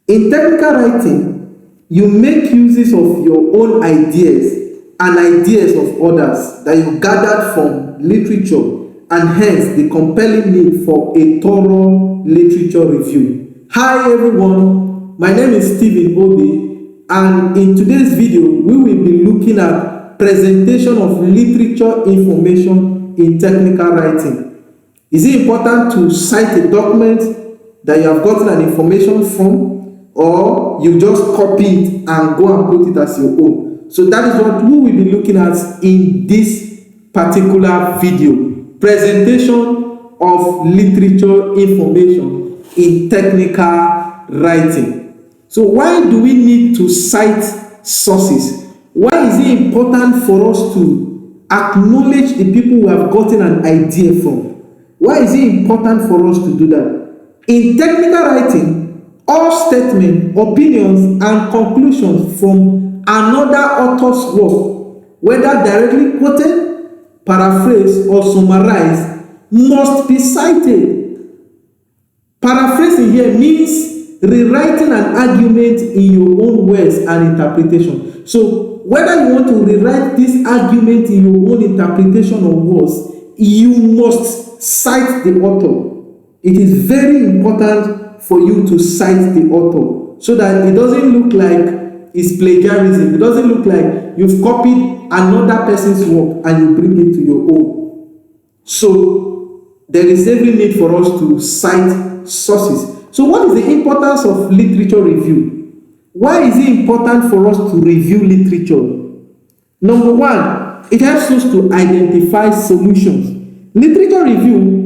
In technical writing, you make uses of your own ideas and ideas of others that you gathered from literature, and hence the compelling need for a thorough literature review. Hi everyone, my name is Stephen Obi, and in today's video, we will be looking at presentation of literature information in technical writing. Is it important to cite a document that you have gotten an information from, or you just copy it and go and put it as your own? So that is what we will be looking at in this particular video. Presentation of literature information in technical writing. So why do we need to cite sources? Why is it important for us to acknowledge the people we have gotten an idea from? Why is it important for us to do that? In technical writing, all statements, opinions, and conclusions from another author's work, whether directly quoted, paraphrased, or summarized, must be cited. Paraphrasing here means rewriting an argument in your own words and interpretation. So whether you want to rewrite this argument in your own interpretation of words, you must cite the author. It is very important for you to cite the author so that it doesn't look like it's plagiarism. It doesn't look like you've copied another person's work and you bring it to your own. So there is every need for us to cite sources. So what is the importance of literature review? Why is it important for us to review literature? Number one, it helps us to identify solutions. Literature review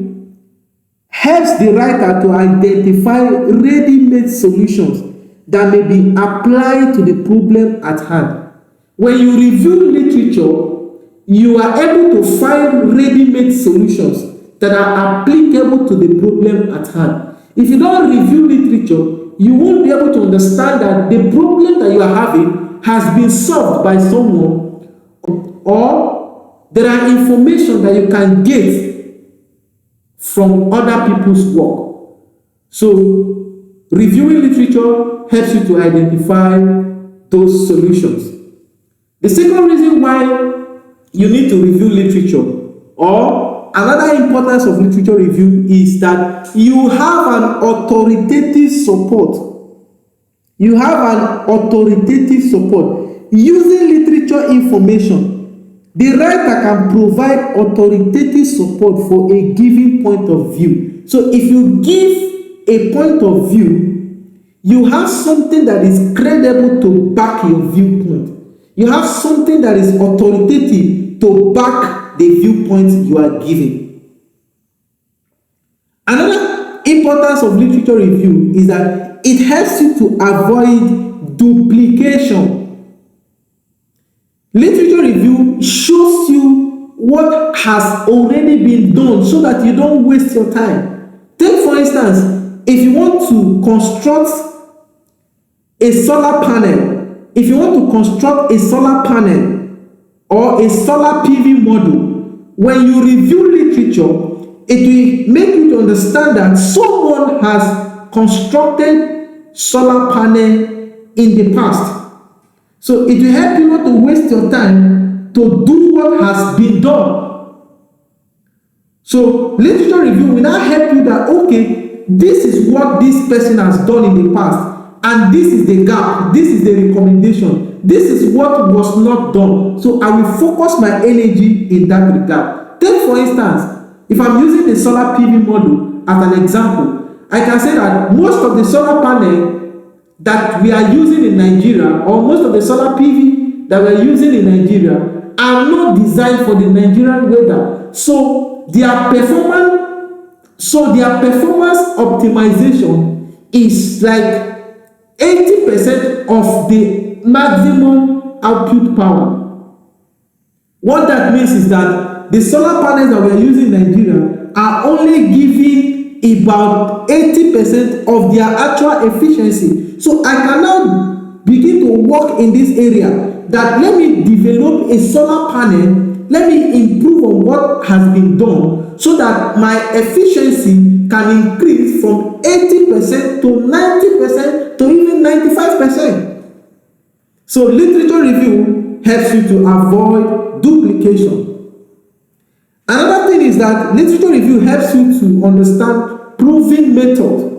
helps the writer to identify ready-made solutions that may be applied to the problem at hand. When you review literature, you are able to find ready-made solutions that are applicable to the problem at hand. If you don't review literature, you won't be able to understand that the problem that you are having has been solved by someone, or there are information that you can get from other people's work. So, reviewing literature helps you to identify those solutions. The second reason why you need to review literature, or another importance of literature review, is that you have an authoritative support. You have an authoritative support. Using literature information, the writer can provide authoritative support for a given point of view. So if you give a point of view, you have something that is credible to back your viewpoint. You have something that is authoritative to back the viewpoint you are giving. Another importance of literature review is that it helps you to avoid duplication. Literature review shows you what has already been done so that you don't waste your time. Take for instance, if you want to construct a solar panel, if you want to construct a solar panel or a solar PV model, when you review literature, it will make you to understand that someone has constructed solar panel in the past. So it will help you not to waste your time to do what has been done. So literature review will now help you that, okay, this is what this person has done in the past. And this is the gap, this is the recommendation, this is what was not done. So I will focus my energy in that regard. Take for instance, if I'm using the solar PV model as an example, I can say that most of the solar panel that we are using in Nigeria, or most of the solar PV that we are using in Nigeria, are not designed for the Nigerian weather. So their performance optimization is like 80% of the maximum output power. What that means is that the solar panels that we are using in Nigeria are only giving about 80% of their actual efficiency. So I can now begin to work in this area that let me develop a solar panel, let me improve on what has been done so that my efficiency can increase from 80% to 90% to even 100%. So literature review helps you to avoid duplication. Another thing is that literature review helps you to understand proving method.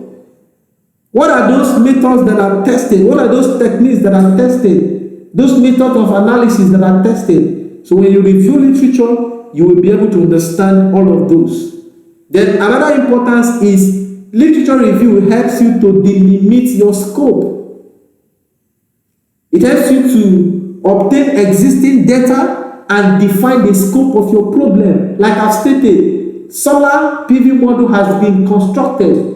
What are those methods that are tested? What are those techniques that are tested? Those methods of analysis that are tested. So when you review literature, you will be able to understand all of those. Then another importance is literature review helps you to delimit your scope. It helps you to obtain existing data and define the scope of your problem. Like I've stated, solar PV model has been constructed.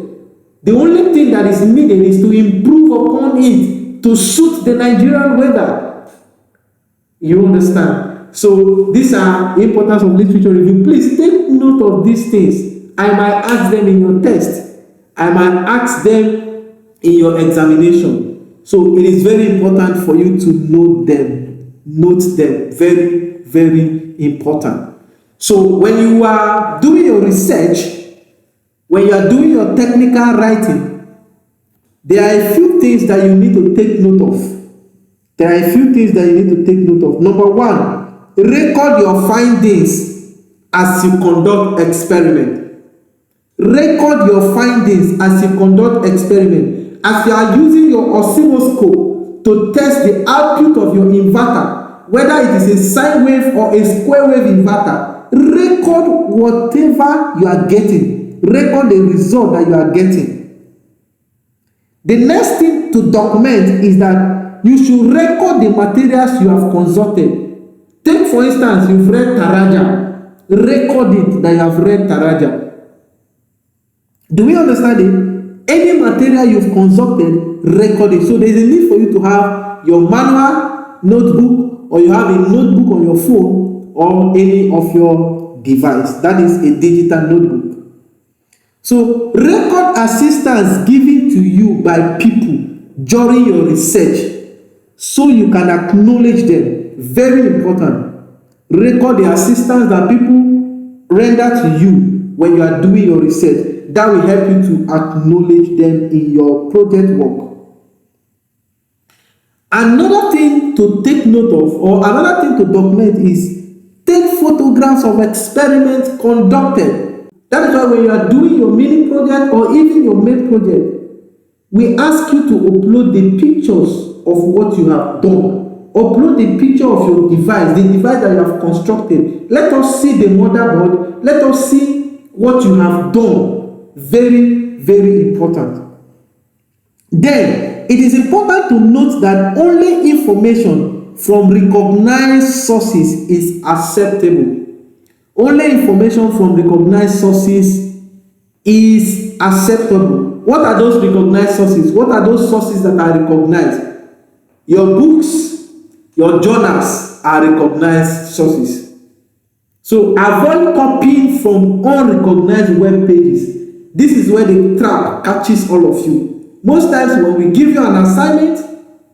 The only thing that is needed is to improve upon it to suit the Nigerian weather. You understand? So these are the importance of literature review. Please take note of these things. I might ask them in your test. I might ask them in your examination. So it is very important for you to note them. Note them. Very, very important. So when you are doing your research, when you are doing your technical writing, there are a few things that you need to take note of. There are a few things that you need to take note of. Number one, record your findings as you conduct experiment. Record your findings as you conduct experiment. As you are using your oscilloscope to test the output of your inverter, whether it is a sine wave or a square wave inverter, record whatever you are getting. Record the result that you are getting. The next thing to document is that you should record the materials you have consulted. Take for instance, you've read Taraja. Record it that you have read Taraja. Do we understand it? Any material you've consulted, record it. So there is a need for you to have your manual notebook, or you have a notebook on your phone or any of your device. That is a digital notebook. So record assistance given to you by people during your research so you can acknowledge them. Very important. Record the assistance that people render to you when you are doing your research. That will help you to acknowledge them in your project work. Another thing to take note of, or another thing to document, is take photographs of experiments conducted. That is why when you are doing your mini project or even your main project, we ask you to upload the pictures of what you have done. Upload the picture of your device, the device that you have constructed. Let us see the motherboard. Let us see what you have done. Very, very important. Then, it is important to note that only information from recognized sources is acceptable. Only information from recognized sources is acceptable. What are those recognized sources? What are those sources that are recognized? Your books, your journals are recognized sources. So avoid copying from unrecognized web pages. This is where the trap catches all of you. Most times when we give you an assignment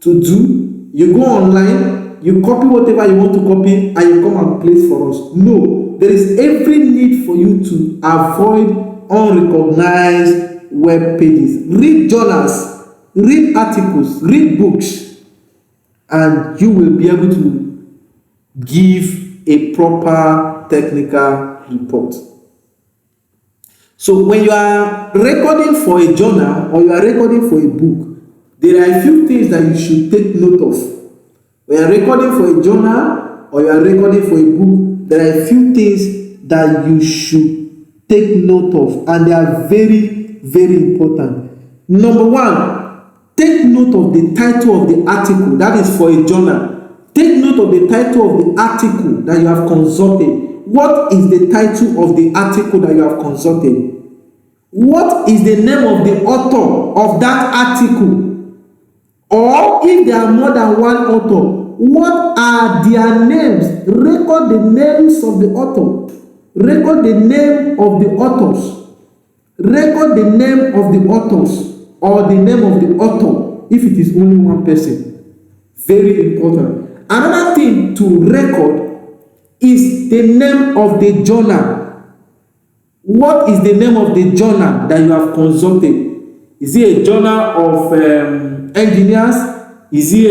to do, you go online, you copy whatever you want to copy, and you come and place for us. No. There is every need for you to avoid unrecognized web pages. Read journals, read articles, read books, and you will be able to give a proper technical report. So when you are recording for a journal or you are recording for a book, there are a few things that you should take note of. When you are recording for a journal or you are recording for a book, there are a few things that you should take note of, and they are very, very important. Number one, take note of the title of the article. That is for a journal. Take note of the title of the article that you have consulted. What is the title of the article that you have consulted? What is the name of the author of that article? Or if there are more than one author, what are their names? Record the names of the author. Record the name of the authors. Record the name of the authors or the name of the author if it is only one person. Very important. Another thing to record is the name of the journal. What is the name of the journal that you have consulted? Is it a journal of engineers? Is it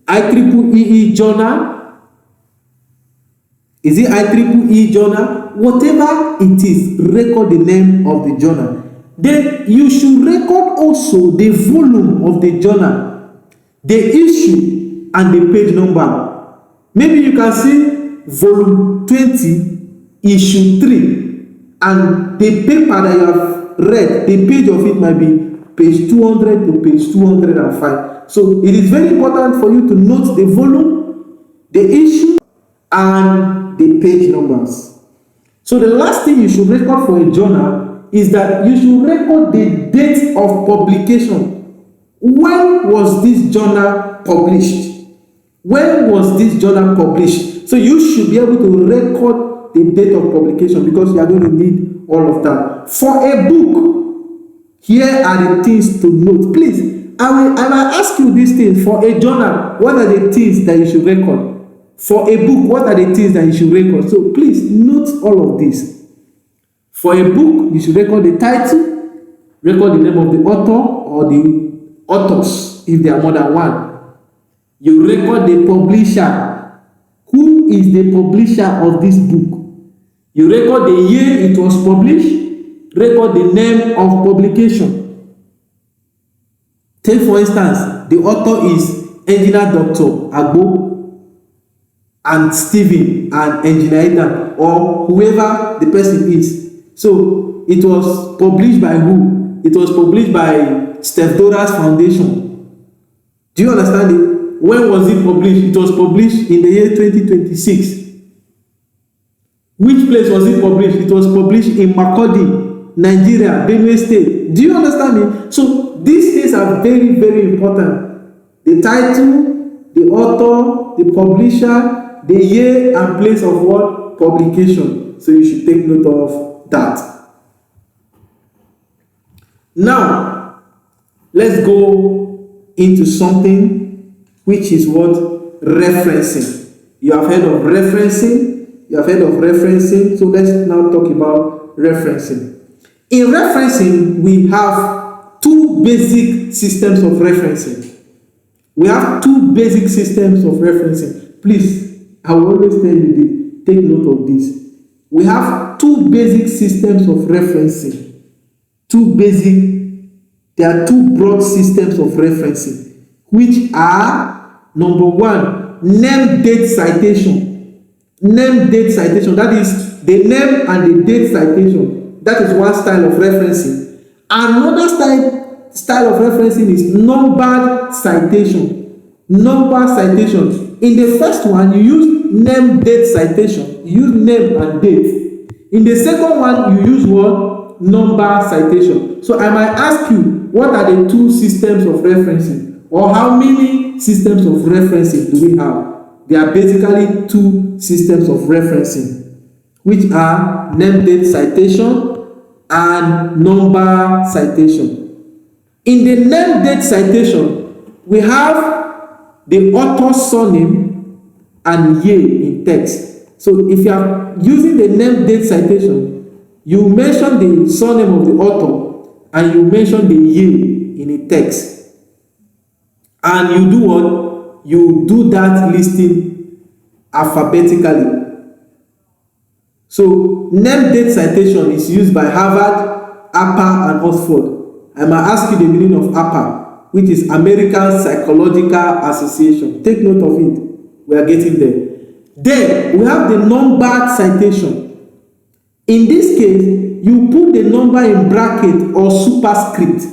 a IEEE journal? Is it IEEE journal? Whatever it is, record the name of the journal. Then you should record also the volume of the journal, the issue, and the page number. Maybe you can see volume 20, issue 3, and the paper that you have read, the page of it might be page 200 to page 205. So it is very important for you to note the volume, the issue, and the page numbers. So the last thing you should record for a journal is that you should record the date of publication. When was this journal published? When was this journal published? So you should be able to record the date of publication because you are going to need all of that. For a book, here are the things to note. Please, I will ask you these things. For a journal, what are the things that you should record? For a book, what are the things that you should record? So please note all of this. For a book, you should record the title, record the name of the author or the authors if there are more than one. You record the publisher. Who is the publisher of this book? You record the year it was published, record the name of publication. Take for instance, the author is Engineer Dr. Agbo and Stephen and Engineer Ida, or whoever the person is. So it was published by who? It was published by Steph Dora's Foundation. Do you understand it? When was it published? It was published in the year 2026. Which place was it published? It was published in Makurdi, Nigeria, Benue State. Do you understand me? So these things are very, very important. The title, the author, the publisher, the year and place of what? Publication. So you should take note of that. Now, let's go into something which is what? Referencing. You have heard of referencing. So let's now talk about referencing. In referencing, we have two basic systems of referencing. Please, I will always tell you this. Take note of this. We have two basic systems of referencing. There are two broad systems of referencing, which are, number one, name-date citation. That is the name and the date citation. That is one style of referencing. Another style of referencing is numbered citation. In the first one, you use name-date citation. You use name and date. In the second one, you use what? Number citation. So I might ask you, what are the two systems of referencing? Or how many systems of referencing do we have? There are basically two systems of referencing, which are name-date citation and number citation. In the name-date citation, we have the author's surname and year in text. So if you are using the name-date citation, you mention the surname of the author and you mention the year in a text. And you do what? You do that listing alphabetically. So name-date citation is used by Harvard, APA, and Oxford. I might ask you the meaning of APA, which is American Psychological Association. Take note of it. We are getting there. Then we have the numbered citation. In this case, you put the number in bracket or superscript.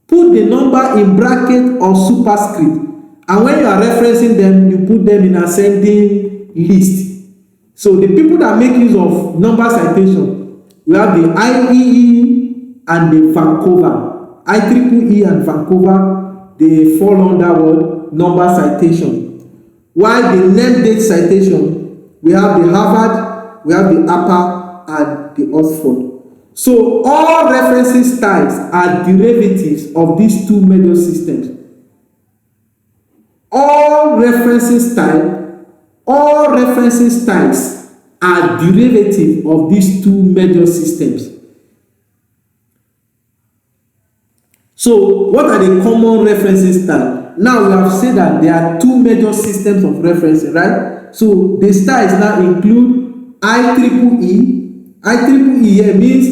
Put the number in bracket or superscript. And when you are referencing them, you put them in ascending list. So the people that make use of number citation, we have the IEEE and the Vancouver. IEEE and Vancouver, they fall under what? Number citation. While the name-date citation, we have the Harvard, we have the APA, and the Oxford. So all referencing styles are derivatives of these two major systems. All referencing styles are derivative of these two major systems. So what are the common referencing style? Now we have said that there are two major systems of referencing, right? So the styles now include IEEE. IEEE here means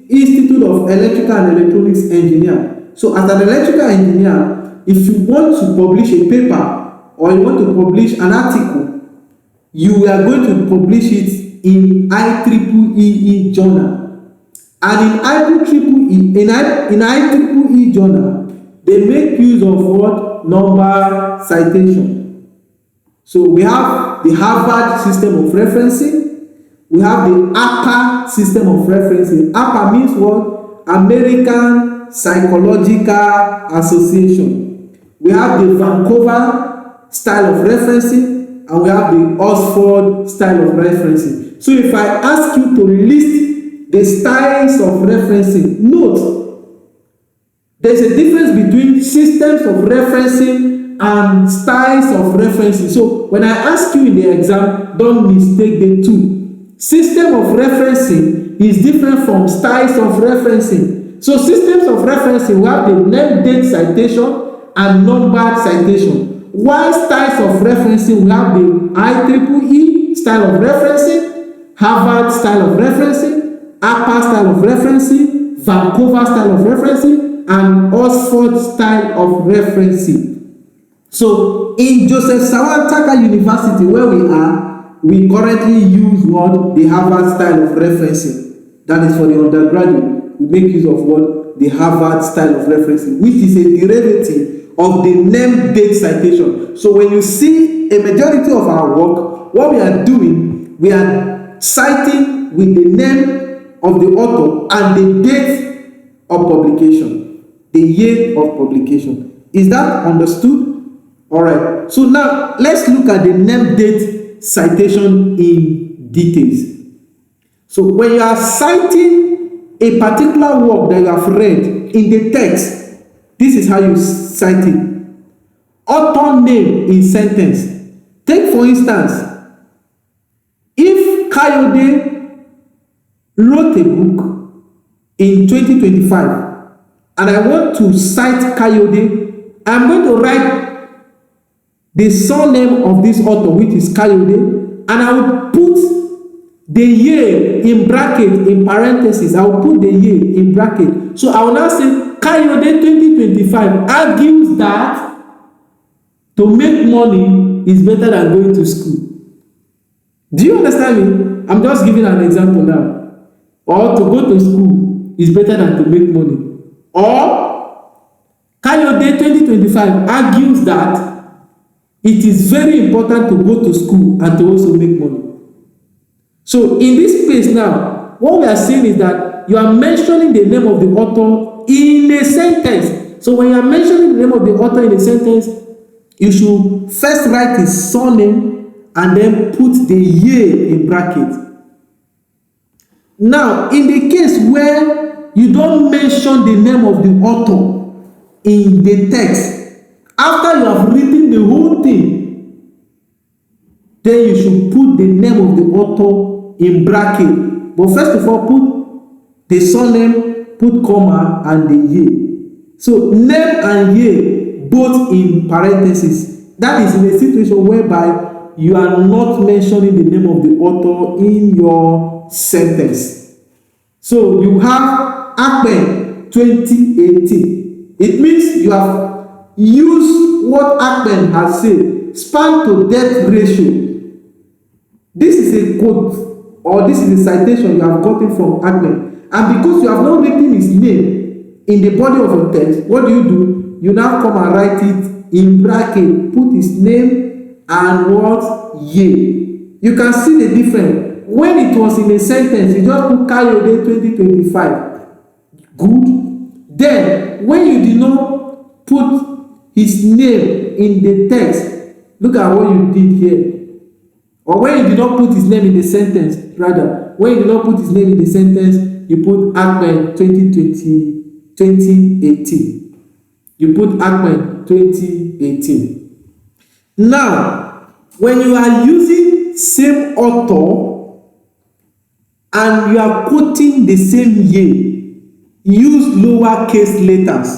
Institute of Electrical and Electronics Engineer. So as an electrical engineer, if you want to publish a paper or you want to publish an article, you are going to publish it in IEEE journal. And in IEEE journal, they make use of what? Number citation. So we have the Harvard system of referencing. We have the APA system of referencing. APA means what? American Psychological Association. We have the Vancouver style of referencing, and we have the Oxford style of referencing. So if I ask you to list the styles of referencing, note there's a difference between systems of referencing and styles of referencing. So when I ask you in the exam, don't mistake the two. System of referencing is different from styles of referencing. So systems of referencing, we have the name date citation and numbered citation. While styles of referencing, we have the IEEE style of referencing, Harvard style of referencing, APA style of referencing, Vancouver style of referencing, and Oxford style of referencing. So in Joseph Sawataka University, where we are, we currently use what? The Harvard style of referencing. That is for the undergraduate. We make use of what? The Harvard style of referencing, which is a derivative of the name date citation. So when you see a majority of our work, what we are doing, we are citing with the name of the author and the date of publication, the year of publication. Is that understood? All right. So now let's look at the name date citation in details. So when you are citing a particular work that you have read in the text, this is how you cite it. Author name in sentence. Take for instance, if Kayode wrote a book in 2025 and I want to cite Kayode, I'm going to write the surname of this author, which is Kayode, and I will put the year in bracket, in parentheses. I will put the year in bracket. So I will now say Kayode 2025 argues that to make money is better than going to school. Do you understand me? I'm just giving an example now. Or to go to school is better than to make money. Or Kayode 2025 argues that it is very important to go to school and to also make money. So in this space now, what we are saying is that you are mentioning the name of the author in a sentence. So when you are mentioning the name of the author in a sentence, you should first write his surname and then put the year in bracket. Now, in the case where you don't mention the name of the author in the text, after you have written the whole thing, then you should put the name of the author in bracket. But first of all, put the surname, put comma, and the year. So, name and year, both in parentheses. That is in a situation whereby you are not mentioning the name of the author in your sentence. So you have Akpen 2018. It means you have used what Akpen has said, span to depth ratio. This is a quote or this is a citation you have gotten from Akpen. And because you have not written his name in the body of your text, what do? You now come and write it in bracket, put his name and what year. You can see the difference. When it was in a sentence, you just put Kayode 2025. Good. Then, when you did not put his name in the text, look at what you did here. Or when you did not put his name in the sentence, rather, when you did not put his name in the sentence, you put Akpen 2018. You put Akpen 2018. Now, when you are using same author, and you are quoting the same year, use lowercase letters.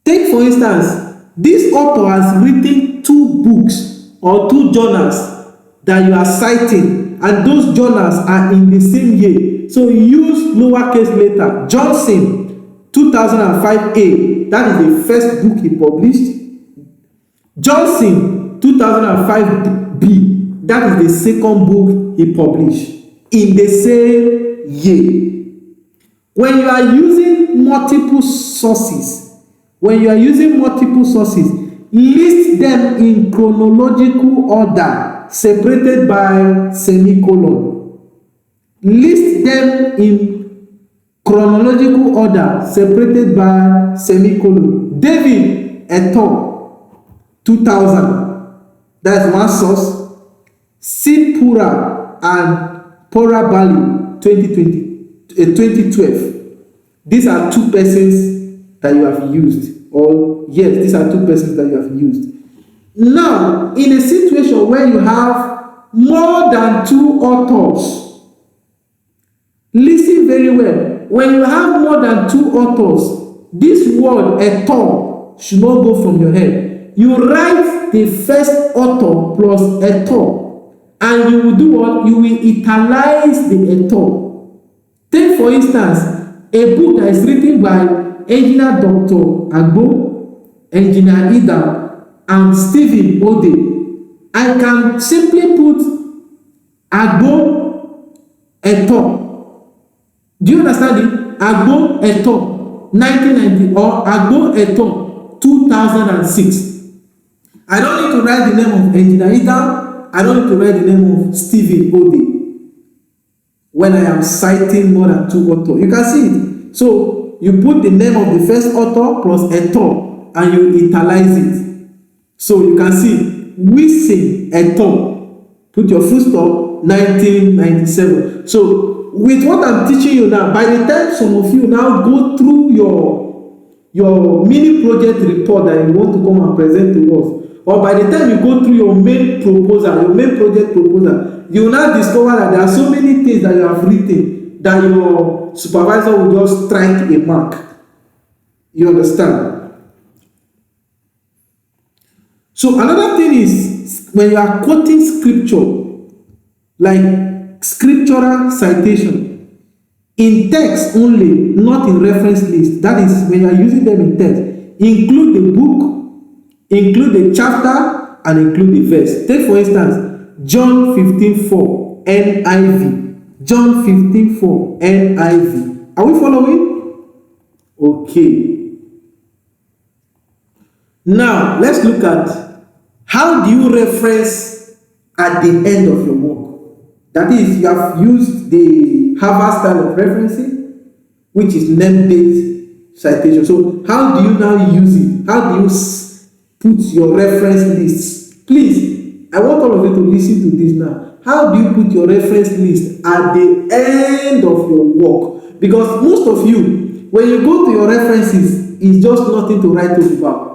Take for instance, this author has written 2 books or 2 journals that you are citing, and those journals are in the same year. So use lowercase letter. Johnson 2005A, that is the first book he published. Johnson 2005B, that is the second book he published in the same year. When you are using multiple sources, list them in chronological order separated by semicolon. List them in chronological order separated by semicolon. David et al. 2000, that's one source. Sid Pura and Pora Bali 2012. These are 2 persons that you have used. Or yes, these are 2 persons that you have used. Now, in a situation where you have more than 2 authors, listen very well. When you have more than 2 authors, this word et al. Should not go from your head. You write the first author plus et al. And you will do what? You will italize the et al. Take for instance, a book that is written by Engineer Dr. Agbo, Engineer Ida, and Stephen Ode. I can simply put Agbo et al. Do you understand it? Agbo et al. 1990 or Agbo et al. 2006. I don't need to write the name of Engineer Ida. I don't need to write the name of Stephen Ode when I am citing more than 2 authors. You can see it. So you put the name of the first author plus et al. And you italize it. So you can see Wilson et al. Put your full stop 1997. So with what I'm teaching you now, by the time some of you now go through your mini project report that you want to come and present to us, or by the time you go through your main project proposal, you will now discover that there are so many things that you have written that your supervisor will just strike a mark. You understand? So another thing is, when you are quoting scripture, like scriptural citation, in text only, not in reference list. That is, when you are using them in text, include the book, include the chapter, and include the verse. Take for instance, John 15:4 NIV. John 15:4 NIV. Are we following? Okay. Now, let's look at how do you reference at the end of your work. That is, you have used the Harvard style of referencing, which is name-based citation. So, how do you now use it? How do you put your reference lists? Please, I want all of you to listen to this now. How do you put your reference list at the end of your work? Because most of you, when you go to your references, it's just nothing to write home about.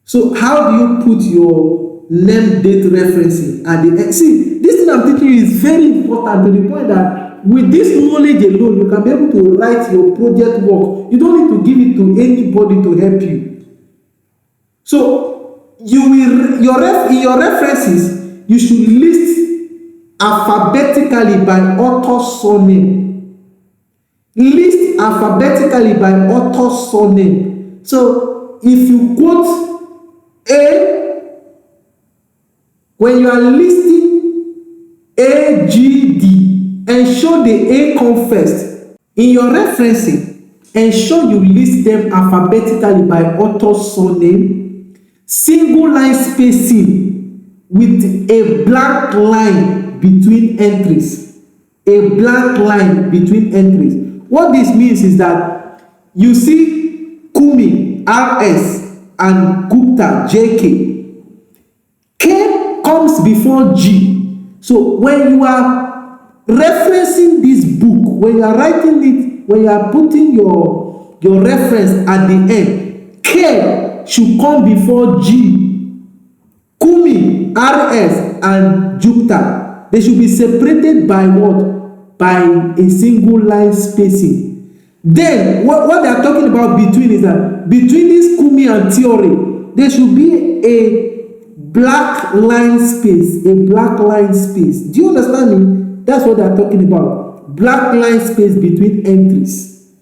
So how do you put your name date referencing at the end? See, this thing I'm teaching you is very important to the point that with this knowledge alone, you can be able to write your project work. You don't need to give it to anybody to help you. So in your references, you should list alphabetically by author surname. List alphabetically by author surname. So if you quote A, when you are listing A, G, D, ensure the A come first. In your referencing, ensure you list them alphabetically by author surname, single line spacing with a blank line between entries. A blank line between entries. What this means is that you see Kumi, RS, and Gupta, JK. K comes before G. So when you are referencing this book, when you are writing it, when you are putting your reference at the end, K should come before G. Kumi, RS, and Jupiter, they should be separated by what? By a single line spacing. Then what they are talking about between is that between this Kumi and theory, there should be a black line space. A black line space. Do you understand me? That's what they are talking about. Black line space between entries.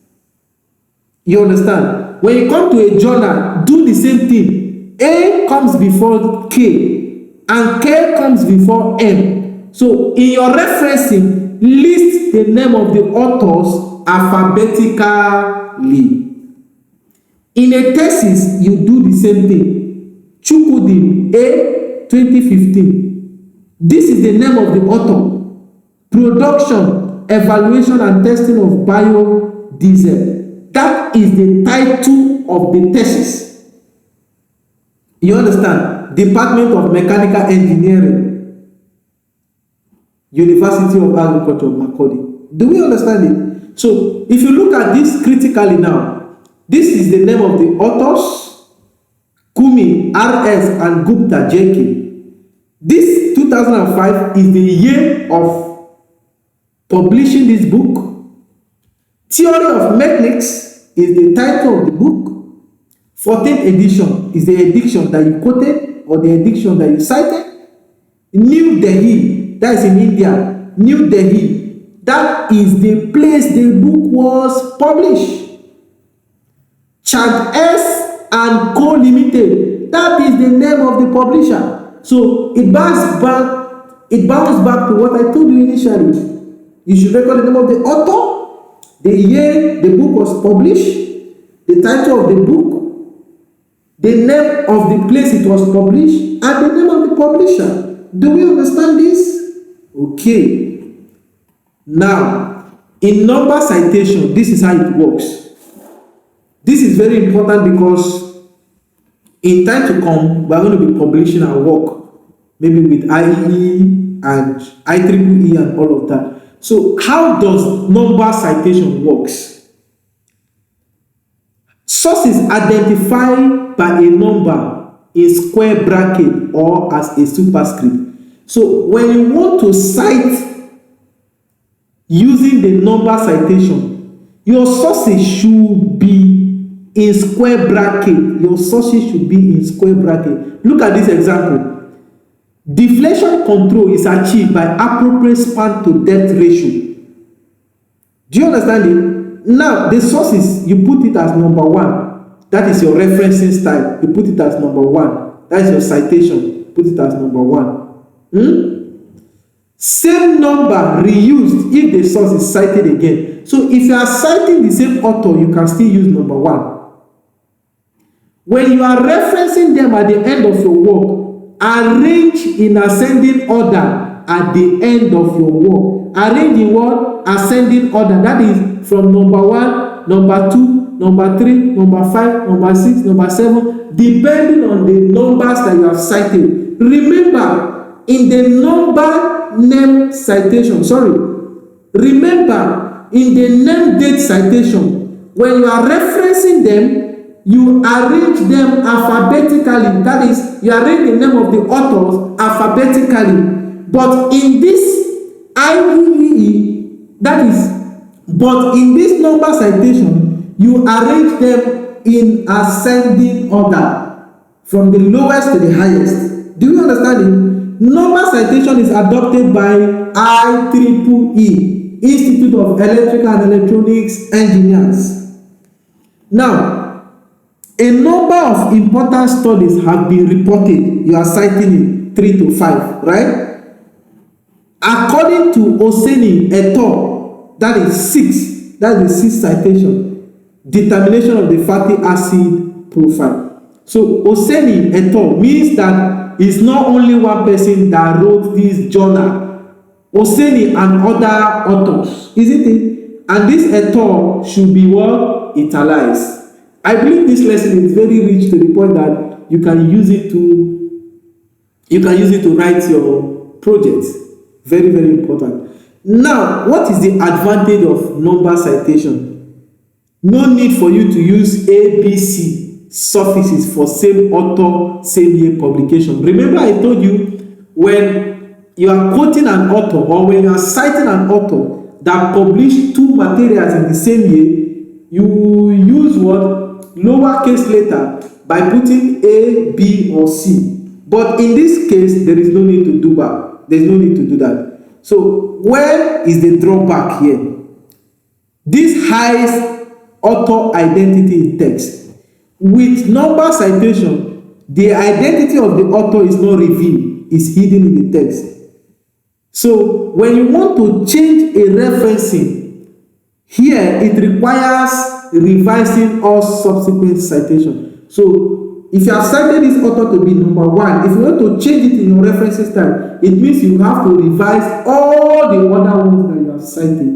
You understand? When you come to a journal, do the same thing. A comes before K, and K comes before M. So in your referencing, list the name of the authors alphabetically. In a thesis, you do the same thing. Chukwudi A 2015. This is the name of the author. Production, evaluation and testing of biodiesel. That is the title of the thesis. You understand? Department of Mechanical Engineering, University of Agriculture, Macaulay. Do we understand it? So, if you look at this critically now, this is the name of the authors, Kumi, RS, and Gupta, JK. This 2005 is the year of publishing this book. Theory of Mechanics is the title of the book. 14th edition is the edition that you quoted or the edition that you cited. New Delhi, that is in India. New Delhi, that is the place the book was published. Chad S and Co Limited, that is the name of the publisher. So it bounces back to what I told you initially. You should record the name of the author, the year the book was published, the title of the book, the name of the place it was published, and the name of the publisher. Do we understand this? Okay. Now, in number citation, this is how it works. This is very important because in time to come, we are going to be publishing our work, maybe with IEEE and IEEE and all of that. So, how does number citation works? Sources identified by a number in square bracket or as a superscript. So when you want to cite using the number citation, your sources should be in square bracket. Your sources should be in square bracket. Look at this example. Deflation control is achieved by appropriate span to depth ratio. Do you understand it? Now, the sources, you put it as number 1. That is your referencing style. You put it as number 1. That is your citation. Put it as number 1. Same number reused if the source is cited again. So, if you are citing the same author, you can still use number 1. When you are referencing them at the end of your work, arrange in ascending order at the end of your work. Arrange in what? Ascending order. That is from number 1, number 2, number 3, number 5, number 6, number 7, depending on the numbers that you have cited. Remember, in the number name citation, remember, in the name date citation, when you are referencing them, you arrange them alphabetically. That is, you arrange the name of the authors alphabetically. But in this IEEE, that is, but in this number citation, you arrange them in ascending order from the lowest to the highest. Do you understand it? Number citation is adopted by IEEE, Institute of Electrical and Electronics Engineers. Now, a number of important studies have been reported. You are citing it 3 to 5, right? According to Oseni et al., that is 6. That is the 6th citation. Determination of the fatty acid profile. So Oseni et al. Means that it's not only one person that wrote this journal. Oseni and other authors, isn't it? And this et al. Should be what? Italicized. I believe this lesson is very rich to the point that you can use it to write your projects. Very, very important. Now, what is the advantage of number citation? No need for you to use ABC suffixes for same author, same year publication. Remember I told you, when you are quoting an author or when you are citing an author that published 2 materials in the same year, you use what? Lowercase letter by putting A, B, or C. But in this case, there is no need to do that. There is no need to do that. So where is the drawback here? This hides author identity in text. With number citation, the identity of the author is not revealed, it's hidden in the text. So when you want to change a referencing, here it requires revising all subsequent citations. So if you have cited this author to be number 1, if you want to change it in your referencing style, it means you have to revise all the other ones that you have cited.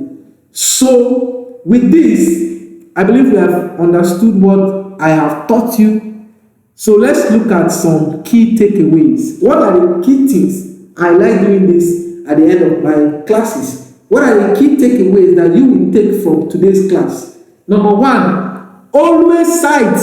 So with this, I believe you have understood what I have taught you. So let's look at some key takeaways. What are the key things? I like doing this at the end of my classes. What are the key takeaways that you will take from today's class? Number 1, always cite,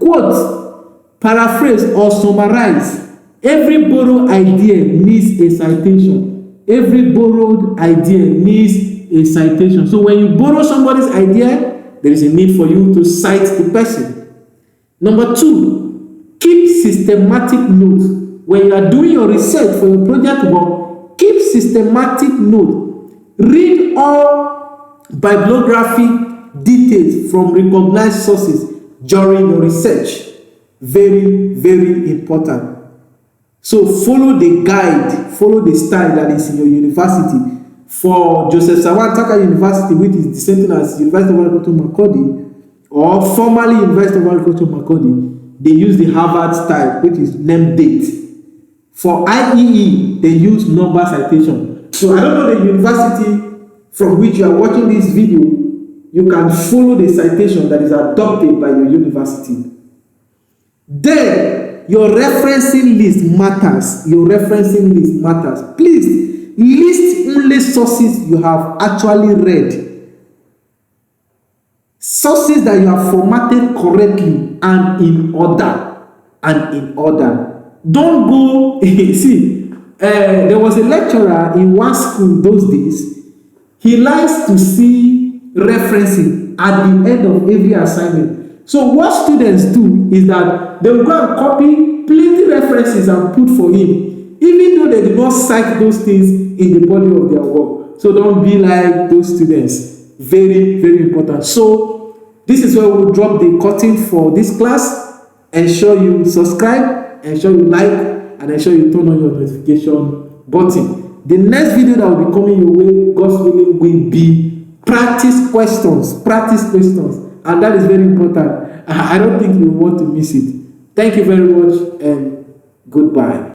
quote, paraphrase, or summarize. Every borrowed idea needs a citation. Every borrowed idea needs a citation. So when you borrow somebody's idea, there is a need for you to cite the person. Number 2, keep systematic notes. When you are doing your research for your project work, keep systematic notes. Read all bibliographic details from recognized sources during your research. Very, very important. So follow the guide, follow the style that is in your university. For Joseph Sawantaka University, which is the same thing as University of Agriculture Makurdi, or formerly University of Agriculture Makurdi, they use the Harvard style, which is name date. For IEEE, they use number citation. So I don't know the university from which you are watching this video, you can follow the citation that is adopted by your university. Then, your referencing list matters. Your referencing list matters. Please, list only sources you have actually read. Sources that you have formatted correctly and in order. Don't go, see, there was a lecturer in one school those days. He likes to see referencing at the end of every assignment. So what students do is that they will go and copy plenty references and put for him, even though they did not cite those things in the body of their work. So don't be like those students. Very, very important. So this is where we'll drop the curtain for this class. Ensure you subscribe, ensure you like, and ensure you turn on your notification button. The next video that will be coming your way, God's willing, will be practice questions, and that is very important. I don't think you want to miss it. Thank you very much, and goodbye.